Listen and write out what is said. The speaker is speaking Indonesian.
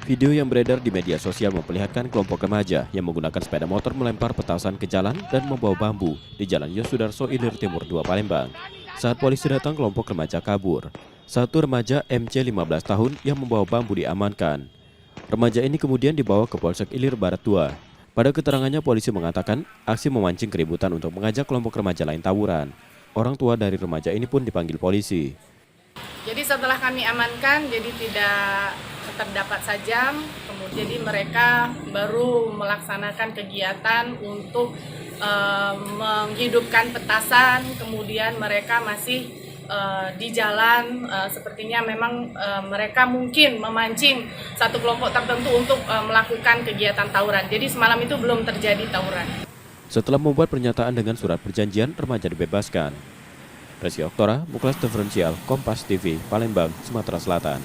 Video yang beredar di media sosial memperlihatkan kelompok remaja yang menggunakan sepeda motor melempar petasan ke jalan dan membawa bambu di Jalan Yosudarso Ilir Timur 2 Palembang. Saat polisi datang, kelompok remaja kabur. Satu remaja MC 15 tahun yang membawa bambu diamankan. Remaja ini kemudian dibawa ke Polsek Ilir Barat 2. Pada keterangannya, polisi mengatakan aksi memancing keributan untuk mengajak kelompok remaja lain tawuran. Orang tua dari remaja ini pun dipanggil polisi. Jadi setelah kami amankan, jadi tidak terdapat sajam, kemudian jadi mereka baru melaksanakan kegiatan untuk menghidupkan petasan, kemudian mereka masih di jalan, sepertinya memang mereka mungkin memancing satu kelompok tertentu untuk melakukan kegiatan tawuran. Jadi semalam itu belum terjadi tawuran. Setelah membuat pernyataan dengan surat perjanjian, remaja dibebaskan. Resi Oktora, Muklas Diferensial, Kompas TV, Palembang, Sumatera Selatan.